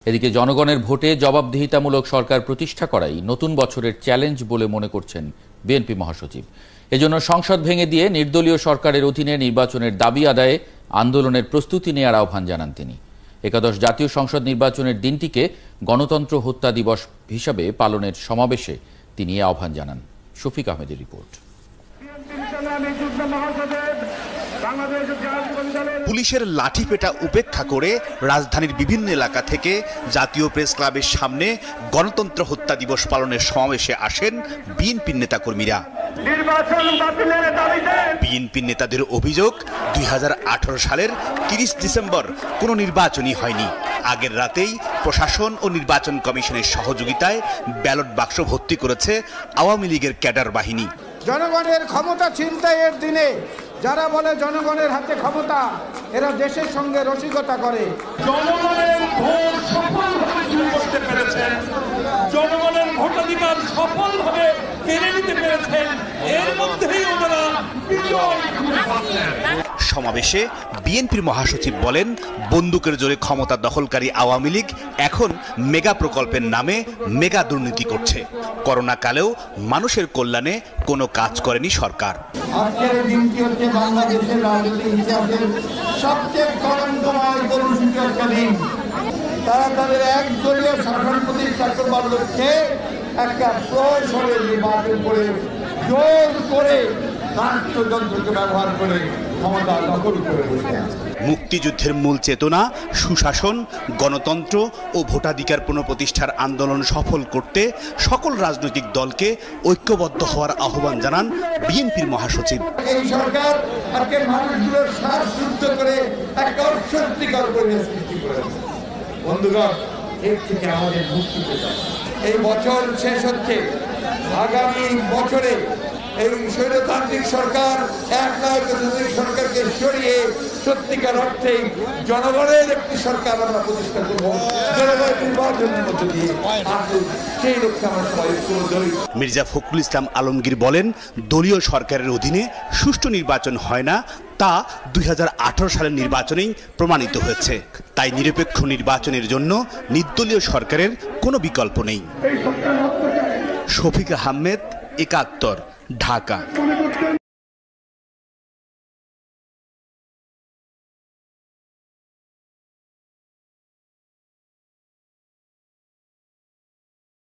এদিকে জনগণের ভোটে জবাবদিহিতামূলক সরকার প্রতিষ্ঠা করাই নতুন বছরের চ্যালেঞ্জ বলে মনে করছেন বিএনপি মহাসচিব। এজন্য সংসদ ভেঙে দিয়ে নির্দলীয় সরকারের অধীনে নির্বাচনের দাবি আদায়ে আন্দোলনের প্রস্তুতি নেওয়ার আহ্বান জানান তিনি। একাদশ জাতীয় সংসদ নির্বাচনের দিনটিকে গণতন্ত্র হত্যা দিবস হিসাবে পালনের সমাবেশে তিনি এই আহ্বান জানান। শফিক আহমেদের রিপোর্ট। পুলিশের লাঠিপেটা উপেক্ষা করে রাজধানীর বিভিন্ন এলাকা থেকে জাতীয় প্রেস ক্লাবের সামনে গণতন্ত্র হত্যা দিবস পালনের সমাবেশে আসেন বিএনপির নেতাকর্মীরা। বিএনপির নেতাদের অভিযোগ, 2018 সালের 30 ডিসেম্বর কোনো নির্বাচনই হয়নি। আগের রাতেই প্রশাসন ও নির্বাচন কমিশনের সহযোগিতায় ব্যালট বাক্স ভর্তি করেছে আওয়ামী লীগের ক্যাডার বাহিনী। জনগণের ক্ষমতা ছিনতাইয়ের দিনে যারা বলে জনগণের হাতে ক্ষমতা, এরা দেশের সঙ্গে রসিকতা করে। জনগণের ভোট সফলভাবে চুরি করতে পেরেছেন, জনগণের ভোটাধিকার সফলভাবে কেড়ে নিতে পেরেছেন, এর মধ্যেই ওনারা সমাবেশে বিএনপির মহাসচিব বলেন, বন্দুকের জোরে ক্ষমতা দখলকারী আওয়ামী লীগ এখন মেগা প্রকল্পের নামে মেগা দুর্নীতি করছে। করোনা কালেও মানুষের কল্যাণে কোনো কাজ করেনি সরকার। আজকের দিনটি হচ্ছে বাংলাদেশের রাজনৈতিক ইতিহাসের সবচেয়ে কলঙ্কময় কলুষিত একটা দিন। তারা তাদের একদলীয় শাসন প্রতিষ্ঠা করবার লক্ষ্যে একটা প্রহসনের নির্বাচন করে জোর করে রাষ্ট্রযন্ত্রকে ব্যবহার করে ক্ষমতা দখল করে বসে আছে। মুক্তিযুদ্ধের মূল চেতনা, সুশাসন, গণতন্ত্র ও ভোটাধিকার পুনঃপ্রতিষ্ঠার আন্দোলন সফল করতে সকল রাজনৈতিক দলকে ঐক্যবদ্ধ হওয়ার আহ্বান জানান বিএনপির মহাসচিব। এই সরকার আজকে মানুষগুলোর শ্বাসরুদ্ধ করে একটা অস্বস্তিকর পরিবেশ সৃষ্টি করেছে। বন্ধুগণ, এর থেকে আমাদের মুক্তি পেতে হবে। এই বছর শেষ হচ্ছে, আগামী বছরে এই স্বৈরতান্ত্রিক সরকার, এক নায়কতান্ত্রিক সরকারকে সরিয়ে সত্যিকার অর্থে জনগণের একটি সরকার আমরা প্রতিষ্ঠা করব। জনগণের নির্বাচনের মধ্য দিয়ে সেই লক্ষ্যে আমরা সবাই ঐক্যবদ্ধ। মির্জা ফখরুল ইসলাম আলমগীর বলেন, দলীয় সরকারের অধীনে সুষ্ঠু নির্বাচন হয় না, তা 2018 সালের নির্বাচনেই প্রমাণিত হয়েছে। তাই নিরপেক্ষ নির্বাচনের জন্য নির্দলীয় সরকারের কোনো বিকল্প নেই। শফিক আহমেদ, একাত্তর, ঢাকা।